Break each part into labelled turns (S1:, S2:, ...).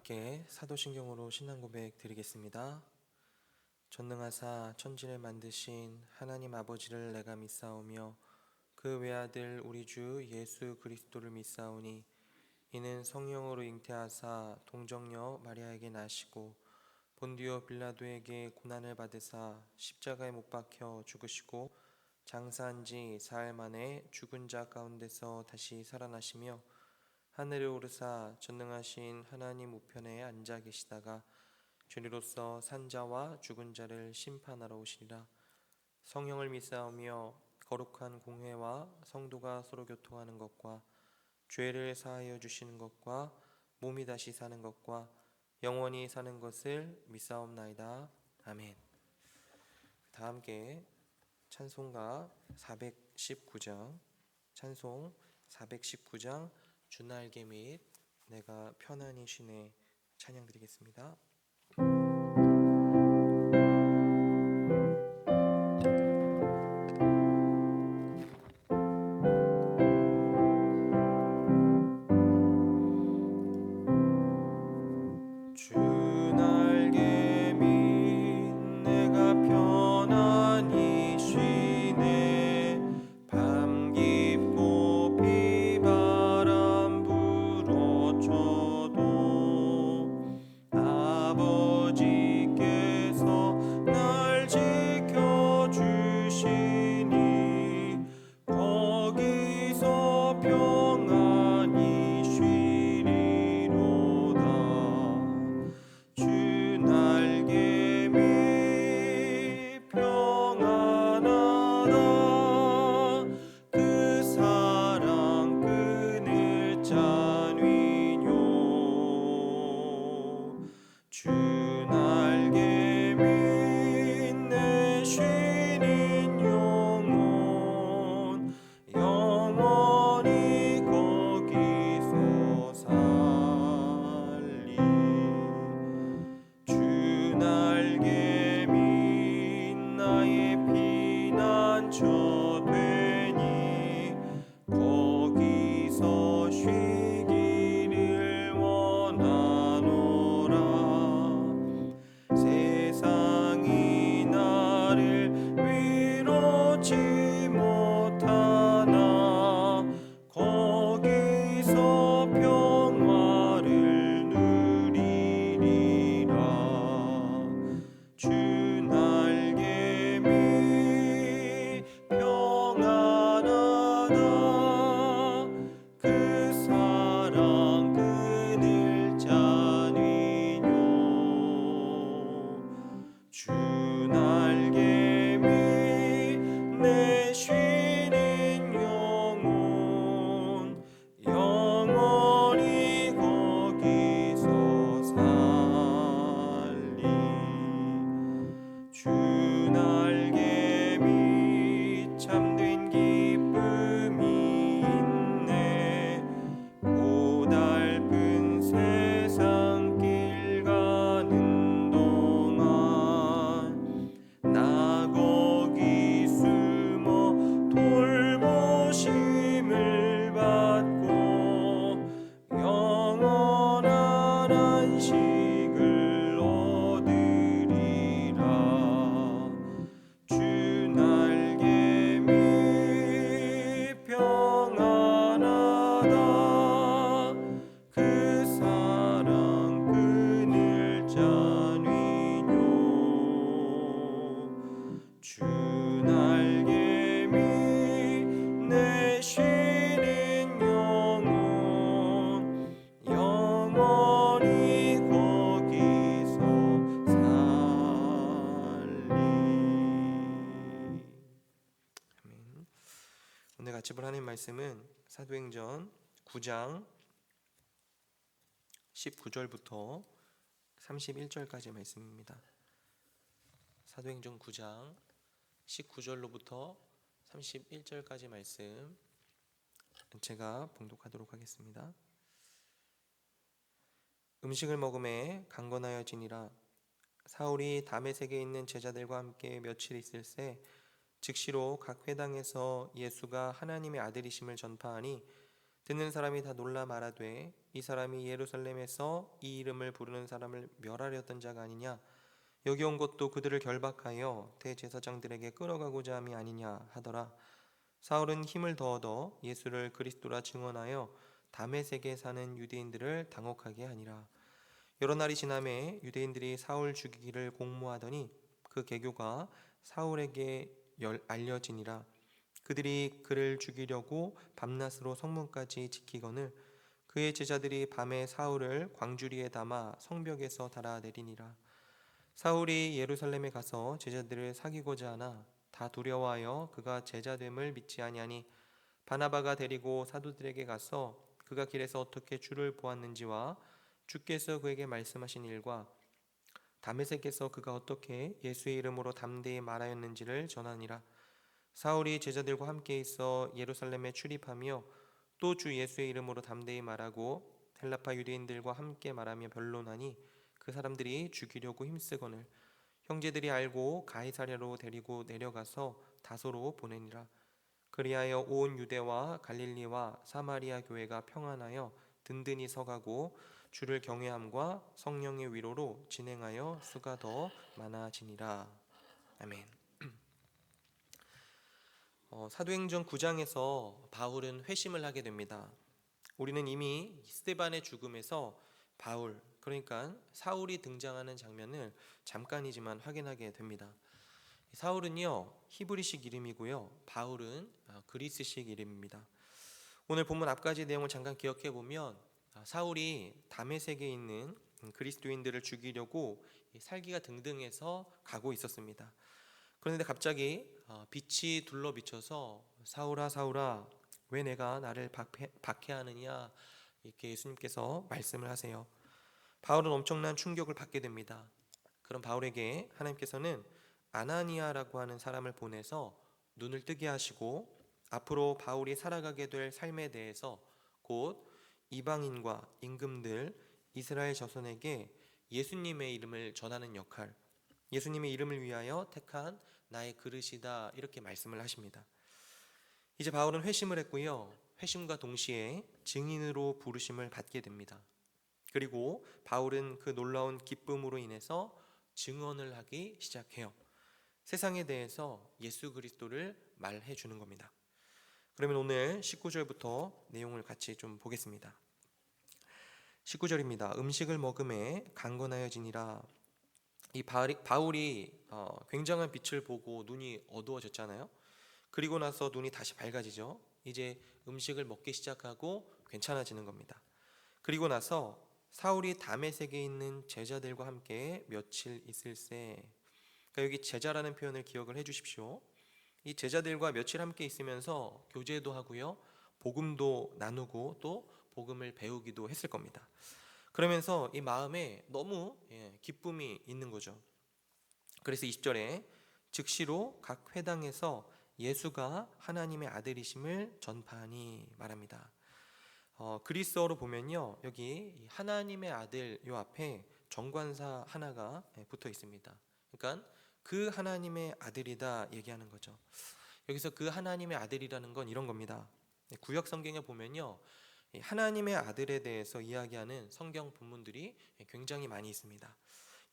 S1: 함께 사도신경으로 신앙 고백 드리겠습니다. 전능하사 천지를 만드신 하나님 아버지를 내가 믿사오며 그 외아들 우리 주 예수 그리스도를 믿사오니 이는 성령으로 잉태하사 동정녀 마리아에게 나시고 본디오 빌라도에게 고난을 받으사 십자가에 못 박혀 죽으시고 장사한 지 사흘 만에 죽은 자 가운데서 다시 살아나시며 하늘에 오르사 전능하신 하나님 우편에 앉아 계시다가 죄리로서 산 자와 죽은 자를 심판하러 오시리라. 성령을 믿사오며 거룩한 공회와 성도가 서로 교통하는 것과 죄를 사하여 주시는 것과 몸이 다시 사는 것과 영원히 사는 것을 믿사옵나이다. 아멘. 다 함께 찬송가 419장 찬송 419장 주날개 및 내가 편안히 쉬네 찬양 드리겠습니다. 주날개 및 내가 편안히 쉬네 밤 깊고 비바람 불어쳐도 아버지께서 날 지켜주시니 거기서 평안히 쉬리로다. 주 날개 밑 평안하다. 그 사랑 끈을 짜뉘뇨. 주 날개 밑 내 쉬는 영혼 영원히 거기서 살리. 주 날개 밑 나의 피난처 되니 거기서 쉬기를 원하노라. 세상이 나를 위로치 못하나 거기서 평화를 누리리라. 주 날개 밑 평안하다. 그 사랑 끈을 짜뉘뇨. 주 날개 밑 내 쉬는 영혼 영원히 거기서 살리. 주 날개 밑 참된 기쁨이 있네. 고달픈 세상 길 가는 동안 나 거기 숨어 돌보심을 받고 영원한 안식을 얻으리라. 주 날개 밑 평안하다. 그 사랑 끈을 짜뉘뇨. 주 날개 밑 내 쉬는 영혼 영원히 거기서 살리. 아멘. 오늘 같이 볼 하나님 말씀은 사도행전 9장 19절부터 31절까지 말씀입니다. 사도행전 9장 19절로부터 31절까지 말씀 제가 봉독하도록 하겠습니다. 음식을 먹음에 강건하여지니라. 사울이 다메섹에 있는 제자들과 함께 며칠 있을새 즉시로 각 회당에서 예수가 하나님의 아들이심을 전파하니 듣는 사람이 다 놀라 말하되 이 사람이 예루살렘에서 이 이름을 부르는 사람을 멸하려던 자가 아니냐. 여기 온 것도 그들을 결박하여 대제사장들에게 끌어가고자 함이 아니냐 하더라. 사울은 힘을 더 얻어 예수를 그리스도라 증언하여 다메섹에 사는 유대인들을 당혹하게 하니라. 여러 날이 지나매 유대인들이 사울 죽이기를 공모하더니 그 계교가 사울에게 알려지니라. 그들이 그를 죽이려고 밤낮으로 성문까지 지키거늘 그의 제자들이 밤에 사울을 광주리에 담아 성벽에서 달아내리니라. 사울이 예루살렘에 가서 제자들을 사귀고자 하나 다 두려워하여 그가 제자됨을 믿지 아니하니 바나바가 데리고 사도들에게 가서 그가 길에서 어떻게 주를 보았는지와 주께서 그에게 말씀하신 일과 다메섹에서 그가 어떻게 예수의 이름으로 담대히 말하였는지를 전하니라. 사울이 제자들과 함께 있어 예루살렘에 출입하며 또 주 예수의 이름으로 담대히 말하고 헬라파 유대인들과 함께 말하며 변론하니 그 사람들이 죽이려고 힘쓰거늘 형제들이 알고 가이사랴로 데리고 내려가서 다소로 보내니라. 그리하여 온 유대와 갈릴리와 사마리아 교회가 평안하여 든든히 서가고 주를 경외함과 성령의 위로로 진행하여 수가 더 많아지니라. 아멘. 사도행전 9장에서 바울은 회심을 하게 됩니다. 우리는 이미 스데반의 죽음에서 바울, 그러니까 사울이 등장하는 장면을 잠깐이지만 확인하게 됩니다. 사울은요 히브리식 이름이고요, 바울은 그리스식 이름입니다. 오늘 본문 앞까지 내용을 잠깐 기억해 보면 사울이 다메섹에 있는 그리스도인들을 죽이려고 살기가 등등해서 가고 있었습니다. 그런데 갑자기 빛이 둘러 비쳐서 사울아 사울아 왜 내가 나를 박해하느냐, 이렇게 예수님께서 말씀을 하세요. 바울은 엄청난 충격을 받게 됩니다. 그럼 바울에게 하나님께서는 아나니아라고 하는 사람을 보내서 눈을 뜨게 하시고 앞으로 바울이 살아가게 될 삶에 대해서 곧 이방인과 임금들 이스라엘 자손에게 예수님의 이름을 전하는 역할, 예수님의 이름을 위하여 택한 나의 그릇이다, 이렇게 말씀을 하십니다. 이제 바울은 회심을 했고요, 회심과 동시에 증인으로 부르심을 받게 됩니다. 그리고 바울은 그 놀라운 기쁨으로 인해서 증언을 하기 시작해요. 세상에 대해서 예수 그리스도를 말해 주는 겁니다. 그러면 오늘 19절부터 내용을 같이 좀 보겠습니다. 19절입니다. 음식을 먹음에 강건하여지니라. 이 바울이 굉장한 빛을 보고 눈이 어두워졌잖아요. 그리고 나서 눈이 다시 밝아지죠. 이제 음식을 먹기 시작하고 괜찮아지는 겁니다. 그리고 나서 사울이 다메섹에 있는 제자들과 함께 며칠 있을세. 그러니까 여기 제자라는 표현을 기억을 해주십시오. 이 제자들과 며칠 함께 있으면서 교제도 하고요, 복음도 나누고 또 복음을 배우기도 했을 겁니다. 그러면서 이 마음에 너무 기쁨이 있는 거죠. 그래서 20절에 즉시로 각 회당에서 예수가 하나님의 아들이심을 전파하니 말합니다. 그리스어로 보면요, 여기 하나님의 아들 요 앞에 정관사 하나가 붙어 있습니다. 그러니까 그 하나님의 아들이다 얘기하는 거죠. 여기서 그 하나님의 아들이라는 건 이런 겁니다. 구약 성경에 보면요, 하나님의 아들에 대해서 이야기하는 성경 본문들이 굉장히 많이 있습니다.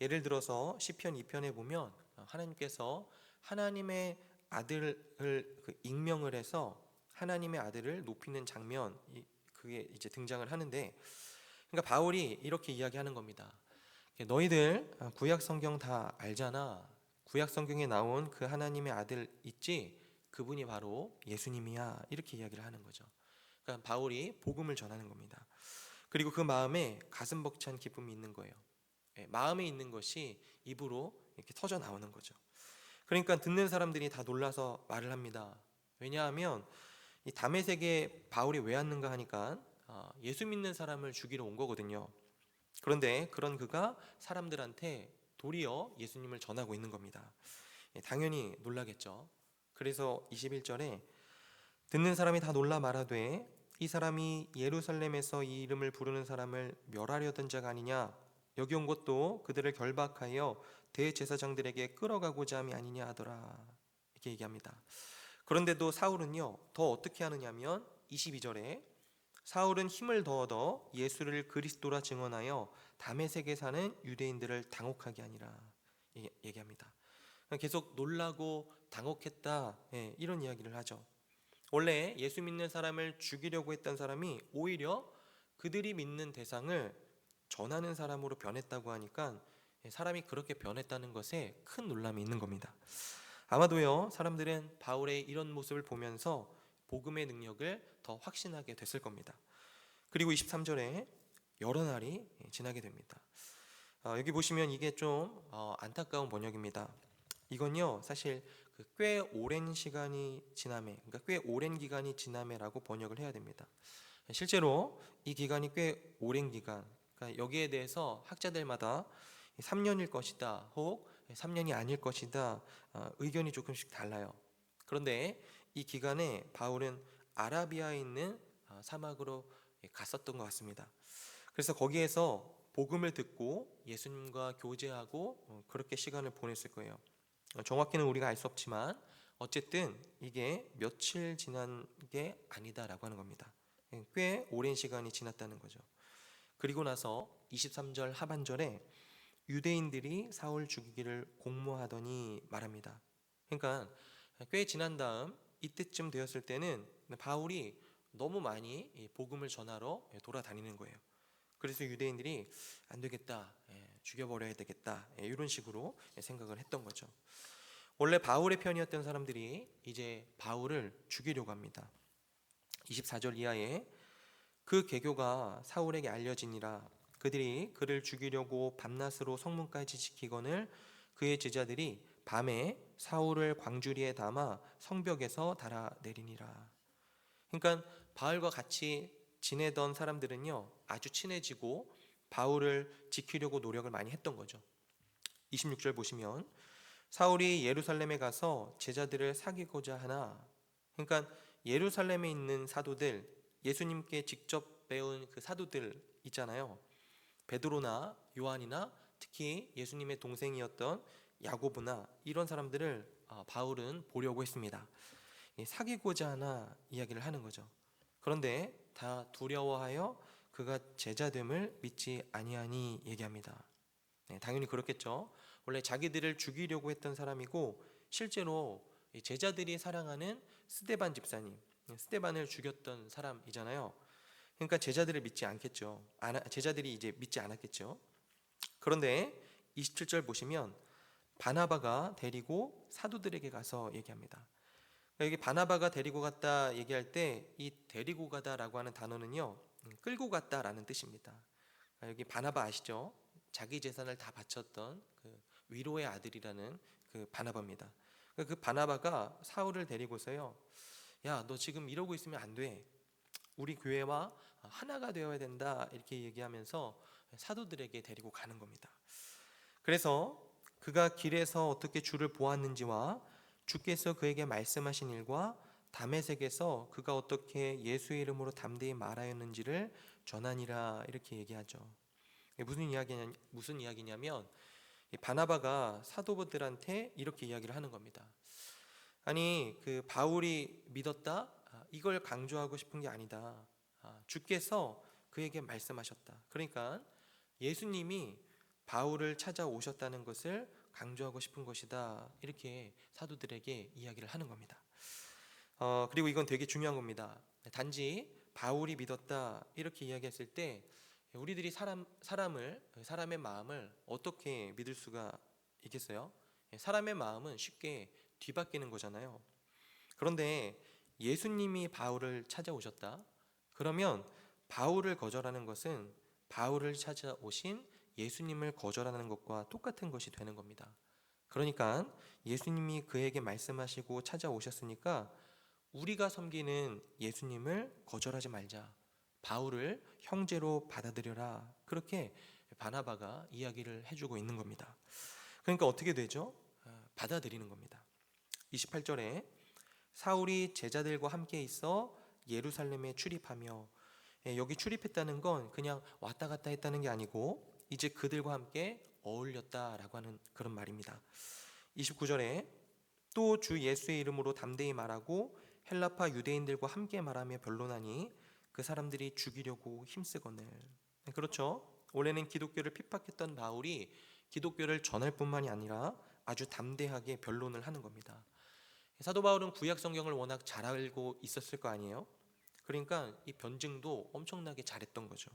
S1: 예를 들어서 시편 2편에 보면 하나님께서 하나님의 아들을 익명을 해서 하나님의 아들을 높이는 장면, 그게 이제 등장을 하는데, 그러니까 바울이 이렇게 이야기하는 겁니다. 너희들 구약 성경 다 알잖아. 구약 성경에 나온 그 하나님의 아들 있지? 그분이 바로 예수님이야. 이렇게 이야기를 하는 거죠. 그러니까 바울이 복음을 전하는 겁니다. 그리고 그 마음에 가슴 벅찬 기쁨이 있는 거예요. 마음에 있는 것이 입으로 이렇게 터져 나오는 거죠. 그러니까 듣는 사람들이 다 놀라서 말을 합니다. 왜냐하면 이 다메섹에 바울이 왜 왔는가 하니까 예수 믿는 사람을 죽이러 온 거거든요. 그런데 그런 그가 사람들한테 도리어 예수님을 전하고 있는 겁니다. 당연히 놀라겠죠. 그래서 21절에 듣는 사람이 다 놀라 말하되 이 사람이 예루살렘에서 이 이름을 부르는 사람을 멸하려던 자가 아니냐, 여기 온 것도 그들을 결박하여 대제사장들에게 끌어가고자 함이 아니냐 하더라, 이렇게 얘기합니다. 그런데도 사울은요 더 어떻게 하느냐면 22절에 사울은 힘을 더 얻어 예수를 그리스도라 증언하여 다메섹에 사는 유대인들을 당혹하게 하니라 얘기합니다. 계속 놀라고 당혹했다, 이런 이야기를 하죠. 원래 예수 믿는 사람을 죽이려고 했던 사람이 오히려 그들이 믿는 대상을 전하는 사람으로 변했다고 하니까 사람이 그렇게 변했다는 것에 큰 놀람이 있는 겁니다. 아마도요, 사람들은 바울의 이런 모습을 보면서 복음의 능력을 더 확신하게 됐을 겁니다. 그리고 23절에 여러 날이 지나게 됩니다. 여기 보시면 이게 좀 안타까운 번역입니다. 이건요, 사실 꽤 오랜 시간이 지남에, 그러니까 꽤 오랜 기간이 지남에라고 번역을 해야 됩니다. 실제로 이 기간이 꽤 오랜 기간, 그러니까 여기에 대해서 학자들마다 3년일 것이다, 혹 3년이 아닐 것이다, 의견이 조금씩 달라요. 그런데 이 기간에 바울은 아라비아에 있는 사막으로 갔었던 것 같습니다. 그래서 거기에서 복음을 듣고 예수님과 교제하고 그렇게 시간을 보냈을 거예요. 정확히는 우리가 알 수 없지만 어쨌든 이게 며칠 지난 게 아니다라고 하는 겁니다. 꽤 오랜 시간이 지났다는 거죠. 그리고 나서 23절 하반절에 유대인들이 사울 죽이기를 공모하더니 말합니다. 그러니까 꽤 지난 다음 이때쯤 되었을 때는 바울이 너무 많이 복음을 전하러 돌아다니는 거예요. 그래서 유대인들이 안 되겠다, 죽여버려야 되겠다, 이런 식으로 생각을 했던 거죠. 원래 바울의 편이었던 사람들이 이제 바울을 죽이려고 합니다. 24절 이하에 그 계교가 사울에게 알려지니라. 그들이 그를 죽이려고 밤낮으로 성문까지 지키거늘 그의 제자들이 밤에 사울을 광주리에 담아 성벽에서 달아내리니라. 그러니까 바울과 같이 지내던 사람들은요, 아주 친해지고 바울을 지키려고 노력을 많이 했던 거죠. 26절 보시면 사울이 예루살렘에 가서 제자들을 사귀고자 하나, 그러니까 예루살렘에 있는 사도들, 예수님께 직접 배운 그 사도들 있잖아요. 베드로나 요한이나 특히 예수님의 동생이었던 야고보나 이런 사람들을 바울은 보려고 했습니다. 사귀고자 하나 이야기를 하는 거죠. 그런데 다 두려워하여 그가 제자됨을 믿지 아니하니 얘기합니다. 당연히 그렇겠죠. 원래 자기들을 죽이려고 했던 사람이고 실제로 제자들이 사랑하는 스데반 집사님, 스데반을 죽였던 사람이잖아요. 그러니까 제자들을 믿지 않겠죠. 제자들이 이제 믿지 않았겠죠. 그런데 27절 보시면 바나바가 데리고 사도들에게 가서 얘기합니다. 여기 바나바가 데리고 갔다 얘기할 때 이 데리고 가다라고 하는 단어는요, 끌고 갔다라는 뜻입니다. 여기 바나바 아시죠? 자기 재산을 다 바쳤던 그 위로의 아들이라는 그 바나바입니다. 그 바나바가 사울을 데리고서요, 야, 너 지금 이러고 있으면 안 돼. 우리 교회와 하나가 되어야 된다. 이렇게 얘기하면서 사도들에게 데리고 가는 겁니다. 그래서 그가 길에서 어떻게 주를 보았는지와 주께서 그에게 말씀하신 일과 다메섹에서 그가 어떻게 예수의 이름으로 담대히 말하였는지를 전하니라 이렇게 얘기하죠. 무슨 이야기냐면 바나바가 사도들한테 이렇게 이야기를 하는 겁니다. 아니 그 바울이 믿었다, 이걸 강조하고 싶은 게 아니다. 주께서 그에게 말씀하셨다. 그러니까 예수님이 바울을 찾아오셨다는 것을 강조하고 싶은 것이다. 이렇게 사도들에게 이야기를 하는 겁니다. 그리고 이건 되게 중요한 겁니다. 단지 바울이 믿었다 이렇게 이야기했을 때 우리들이 사람의 마음을 어떻게 믿을 수가 있겠어요? 사람의 마음은 쉽게 뒤바뀌는 거잖아요. 그런데 예수님이 바울을 찾아오셨다. 그러면 바울을 거절하는 것은 바울을 찾아오신 예수님을 거절하는 것과 똑같은 것이 되는 겁니다. 그러니까 예수님이 그에게 말씀하시고 찾아오셨으니까 우리가 섬기는 예수님을 거절하지 말자. 바울을 형제로 받아들여라. 그렇게 바나바가 이야기를 해주고 있는 겁니다. 그러니까 어떻게 되죠? 받아들이는 겁니다. 28절에 사울이 제자들과 함께 있어 예루살렘에 출입하며, 여기 출입했다는 건 그냥 왔다 갔다 했다는 게 아니고 이제 그들과 함께 어울렸다라고 하는 그런 말입니다. 29절에 또 주 예수의 이름으로 담대히 말하고 헬라파 유대인들과 함께 말하며 변론하니 그 사람들이 죽이려고 힘쓰거늘. 그렇죠? 원래는 기독교를 핍박했던 바울이 기독교를 전할 뿐만이 아니라 아주 담대하게 변론을 하는 겁니다. 사도 바울은 구약 성경을 워낙 잘 알고 있었을 거 아니에요? 그러니까 이 변증도 엄청나게 잘했던 거죠.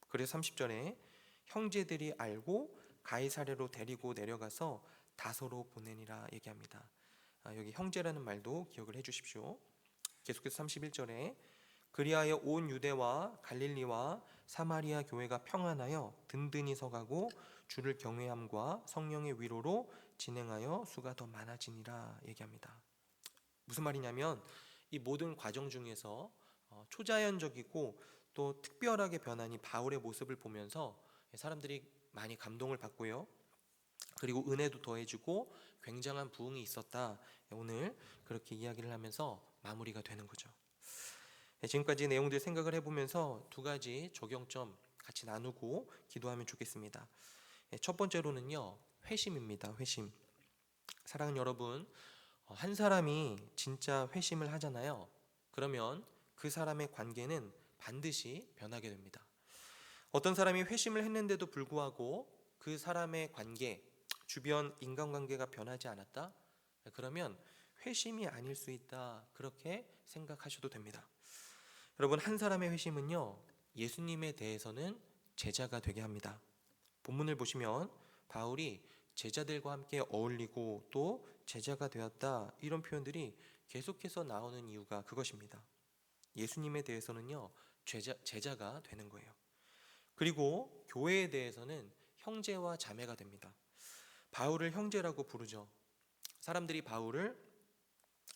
S1: 그래서 30절에 형제들이 알고 가이사랴로 데리고 내려가서 다소로 보내니라 얘기합니다. 여기 형제라는 말도 기억을 해주십시오. 계속해서 31절에 그리하여 온 유대와 갈릴리와 사마리아 교회가 평안하여 든든히 서가고 주를 경외함과 성령의 위로로 진행하여 수가 더 많아지니라 얘기합니다. 무슨 말이냐면 이 모든 과정 중에서 초자연적이고 또 특별하게 변한 이 바울의 모습을 보면서 사람들이 많이 감동을 받고요. 그리고 은혜도 더해지고 굉장한 부흥이 있었다. 오늘 그렇게 이야기를 하면서 마무리가 되는 거죠. 지금까지 내용들 생각을 해보면서 두 가지 적용점 같이 나누고 기도하면 좋겠습니다. 첫 번째로는요, 회심입니다. 회심. 사랑하는 여러분, 한 사람이 진짜 회심을 하잖아요. 그러면 그 사람의 관계는 반드시 변하게 됩니다. 어떤 사람이 회심을 했는데도 불구하고 그 사람의 관계, 주변 인간관계가 변하지 않았다? 그러면 회심이 아닐 수 있다. 그렇게 생각하셔도 됩니다. 여러분, 한 사람의 회심은요, 예수님에 대해서는 제자가 되게 합니다. 본문을 보시면 바울이 제자들과 함께 어울리고 또 제자가 되었다, 이런 표현들이 계속해서 나오는 이유가 그것입니다. 예수님에 대해서는요, 제자가 되는 거예요. 그리고 교회에 대해서는 형제와 자매가 됩니다. 바울을 형제라고 부르죠. 사람들이 바울을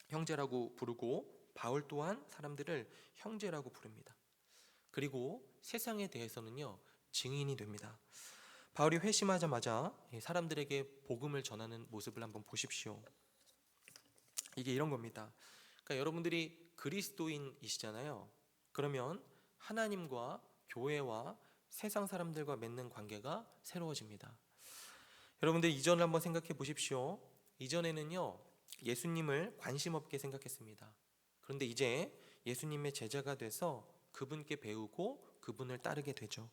S1: 형제라고 부르고 바울 또한 사람들을 형제라고 부릅니다. 그리고 세상에 대해서는요, 증인이 됩니다. 바울이 회심하자마자 사람들에게 복음을 전하는 모습을 한번 보십시오. 이게 이런 겁니다. 그러니까 여러분들이 그리스도인이시잖아요. 그러면 하나님과 교회와 세상 사람들과 맺는 관계가 새로워집니다. 여러분들 이전을 한번 생각해 보십시오. 이전에는요, 예수님을 관심 없게 생각했습니다. 그런데 이제 예수님의 제자가 돼서 그분께 배우고 그분을 따르게 되죠.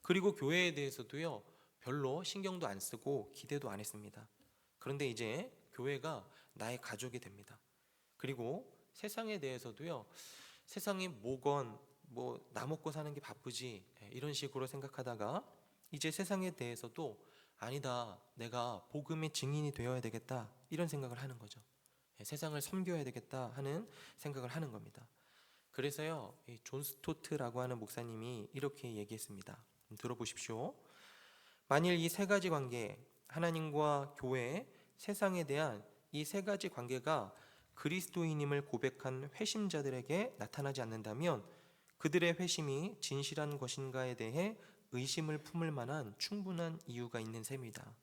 S1: 그리고 교회에 대해서도요, 별로 신경도 안 쓰고 기대도 안 했습니다. 그런데 이제 교회가 나의 가족이 됩니다. 그리고 세상에 대해서도요, 세상이 뭐건 나 먹고 사는 게 바쁘지, 이런 식으로 생각하다가 이제 세상에 대해서도 아니다, 내가 복음의 증인이 되어야 되겠다, 이런 생각을 하는 거죠. 세상을 섬겨야 되겠다 하는 생각을 하는 겁니다. 그래서요, 존 스토트라고 하는 목사님이 이렇게 얘기했습니다. 들어보십시오. 만일 이 세 가지 관계, 하나님과 교회, 세상에 대한 이 세 가지 관계가 그리스도인임을 고백한 회심자들에게 나타나지 않는다면 그들의 회심이 진실한 것인가에 대해 의심을 품을 만한 충분한 이유가 있는 셈이다.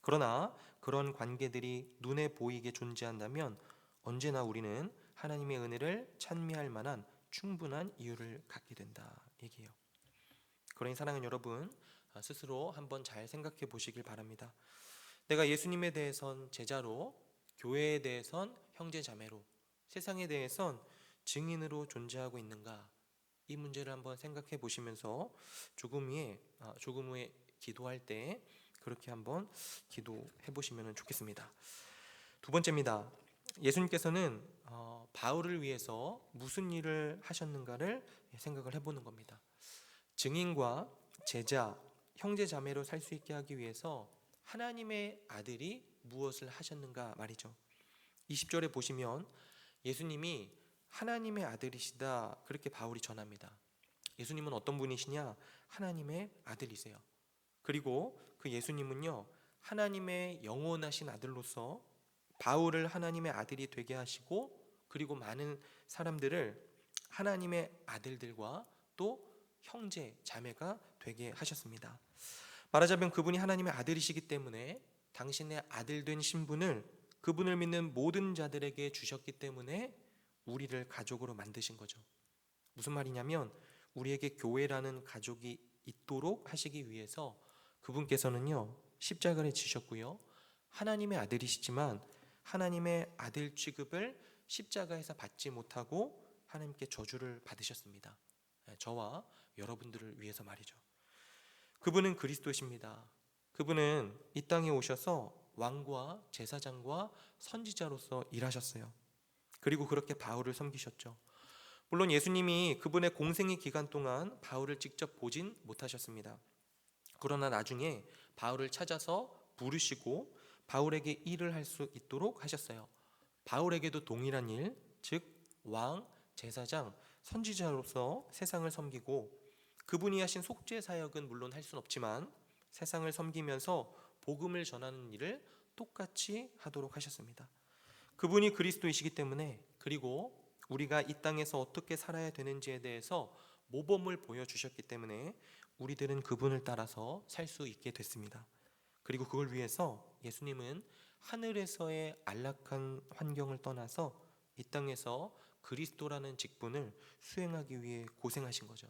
S1: 그러나 그런 관계들이 눈에 보이게 존재한다면 언제나 우리는 하나님의 은혜를 찬미할 만한 충분한 이유를 갖게 된다 얘기해요. 그러니 사랑하는 여러분, 스스로 한번 잘 생각해 보시길 바랍니다. 내가 예수님에 대해선 제자로, 교회에 대해선 형제 자매로, 세상에 대해선 증인으로 존재하고 있는가? 이 문제를 한번 생각해 보시면서 조금 후에 기도할 때 그렇게 한번 기도해 보시면 좋겠습니다. 두 번째입니다. 예수님께서는 바울을 위해서 무슨 일을 하셨는가를 생각을 해보는 겁니다. 증인과 제자, 형제 자매로 살 수 있게 하기 위해서 하나님의 아들이 무엇을 하셨는가 말이죠. 20절에 보시면 예수님이 하나님의 아들이시다, 그렇게 바울이 전합니다. 예수님은 어떤 분이시냐? 하나님의 아들이세요. 그리고 그 예수님은요, 하나님의 영원하신 아들로서 바울을 하나님의 아들이 되게 하시고, 그리고 많은 사람들을 하나님의 아들들과 또 형제, 자매가 되게 하셨습니다. 말하자면 그분이 하나님의 아들이시기 때문에 당신의 아들된 신분을 그분을 믿는 모든 자들에게 주셨기 때문에 우리를 가족으로 만드신 거죠. 무슨 말이냐면 우리에게 교회라는 가족이 있도록 하시기 위해서 그분께서는요, 십자가를 지셨고요, 하나님의 아들이시지만 하나님의 아들 취급을 십자가에서 받지 못하고 하나님께 저주를 받으셨습니다. 저와 여러분들을 위해서 말이죠. 그분은 그리스도십니다. 그분은 이 땅에 오셔서 왕과 제사장과 선지자로서 일하셨어요. 그리고 그렇게 바울을 섬기셨죠. 물론 예수님이 그분의 공생의 기간 동안 바울을 직접 보진 못하셨습니다. 그러나 나중에 바울을 찾아서 부르시고 바울에게 일을 할 수 있도록 하셨어요. 바울에게도 동일한 일, 즉 왕, 제사장, 선지자로서 세상을 섬기고 그분이 하신 속죄 사역은 물론 할 수는 없지만 세상을 섬기면서 복음을 전하는 일을 똑같이 하도록 하셨습니다. 그분이 그리스도이시기 때문에, 그리고 우리가 이 땅에서 어떻게 살아야 되는지에 대해서 모범을 보여주셨기 때문에 우리들은 그분을 따라서 살 수 있게 됐습니다. 그리고 그걸 위해서 예수님은 하늘에서의 안락한 환경을 떠나서 이 땅에서 그리스도라는 직분을 수행하기 위해 고생하신 거죠.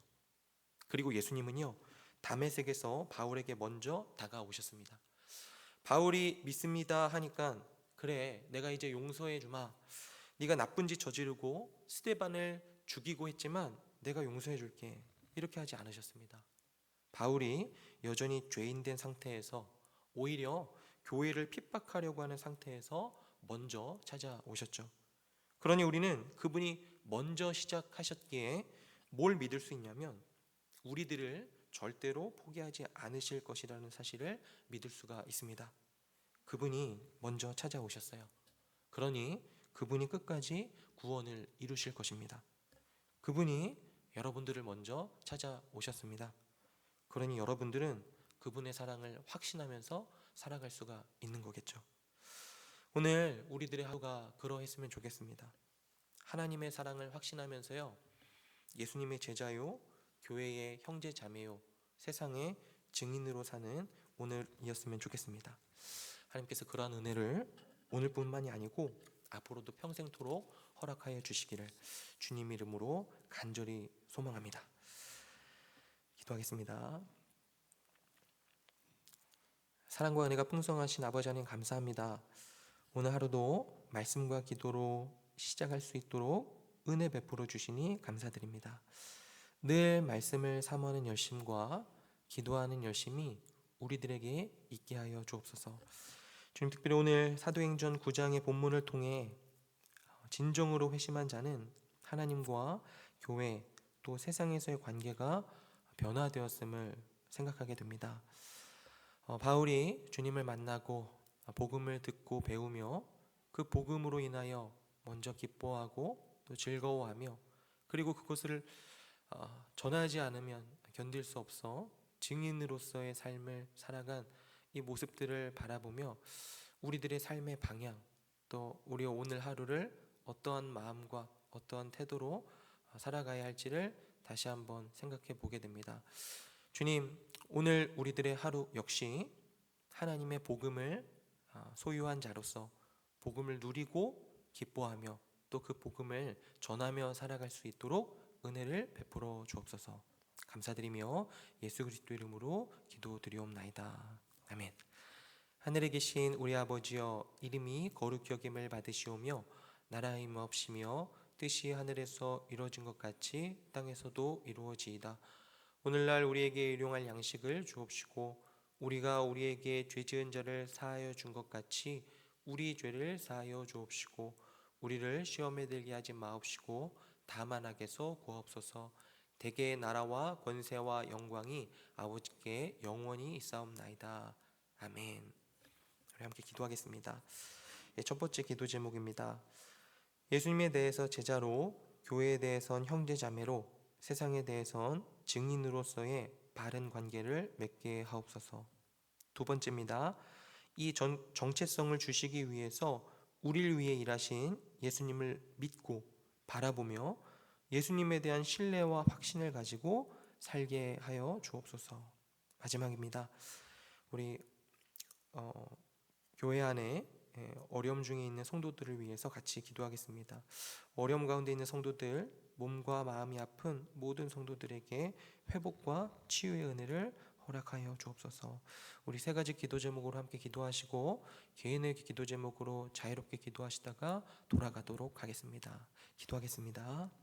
S1: 그리고 예수님은요, 다메섹에서 바울에게 먼저 다가오셨습니다. 바울이 믿습니다 하니까, 그래, 내가 이제 용서해 주마. 네가 나쁜 짓 저지르고 스데반을 죽이고 했지만 내가 용서해 줄게. 이렇게 하지 않으셨습니다. 바울이 여전히 죄인된 상태에서, 오히려 교회를 핍박하려고 하는 상태에서 먼저 찾아오셨죠. 그러니 우리는 그분이 먼저 시작하셨기에 뭘 믿을 수 있냐면, 우리들을 절대로 포기하지 않으실 것이라는 사실을 믿을 수가 있습니다. 그분이 먼저 찾아오셨어요. 그러니 그분이 끝까지 구원을 이루실 것입니다. 그분이 여러분들을 먼저 찾아오셨습니다. 그러니 여러분들은 그분의 사랑을 확신하면서 살아갈 수가 있는 거겠죠. 오늘 우리들의 하루가 그러했으면 좋겠습니다. 하나님의 사랑을 확신하면서요, 예수님의 제자요, 교회의 형제 자매요, 세상의 증인으로 사는 오늘이었으면 좋겠습니다. 하나님께서 그러한 은혜를 오늘뿐만이 아니고 앞으로도 평생토록 허락하여 주시기를 주님 이름으로 간절히 소망합니다. 기도하겠습니다. 사랑과 은혜가 풍성하신 아버지 하나님, 감사합니다. 오늘 하루도 말씀과 기도로 시작할 수 있도록 은혜 베풀어 주시니 감사드립니다. 늘 말씀을 사모하는 열심과 기도하는 열심이 우리들에게 있게 하여 주옵소서. 주님, 특별히 오늘 사도행전 9장의 본문을 통해 진정으로 회심한 자는 하나님과 교회 또 세상에서의 관계가 변화되었음을 생각하게 됩니다. 바울이 주님을 만나고 복음을 듣고 배우며 그 복음으로 인하여 먼저 기뻐하고 또 즐거워하며, 그리고 그것을 전하지 않으면 견딜 수 없어 증인으로서의 삶을 살아간 이 모습들을 바라보며 우리들의 삶의 방향, 또 우리 오늘 하루를 어떠한 마음과 어떠한 태도로 살아가야 할지를 다시 한번 생각해 보게 됩니다. 주님, 오늘 우리들의 하루 역시 하나님의 복음을 소유한 자로서 복음을 누리고 기뻐하며 또 그 복음을 전하며 살아갈 수 있도록 은혜를 베풀어 주옵소서. 감사드리며 예수 그리스도 이름으로 기도드리옵나이다. 아멘. 하늘에 계신 우리 아버지여, 이름이 거룩히 여김을 받으시오며 나라의 임하옵시며 뜻이 하늘에서 이루어진 것 같이 땅에서도 이루어지이다. 오늘날 우리에게 일용할 양식을 주옵시고 우리가 우리에게 죄 지은 자를 사하여 준 것 같이 우리 죄를 사하여 주옵시고 우리를 시험에 들게 하지 마옵시고 다만 악에서 구하옵소서. 대개의 나라와 권세와 영광이 아버지께 영원히 있사옵나이다. 아멘. 우리 함께 기도하겠습니다. 첫 번째 기도 제목입니다. 예수님에 대해서 제자로, 교회에 대해선 형제 자매로, 세상에 대해선 증인으로서의 바른 관계를 맺게 하옵소서. 두 번째입니다. 이 정체성을 주시기 위해서 우리를 위해 일하신 예수님을 믿고 바라보며 예수님에 대한 신뢰와 확신을 가지고 살게 하여 주옵소서. 마지막입니다. 우리 교회 안에 어려움 중에 있는 성도들을 위해서 같이 기도하겠습니다. 어려움 가운데 있는 성도들, 몸과 마음이 아픈 모든 성도들에게 회복과 치유의 은혜를 허락하여 주옵소서. 우리 세 가지 기도 제목으로 함께 기도하시고 개인의 기도 제목으로 자유롭게 기도하시다가 돌아가도록 하겠습니다. 기도하겠습니다.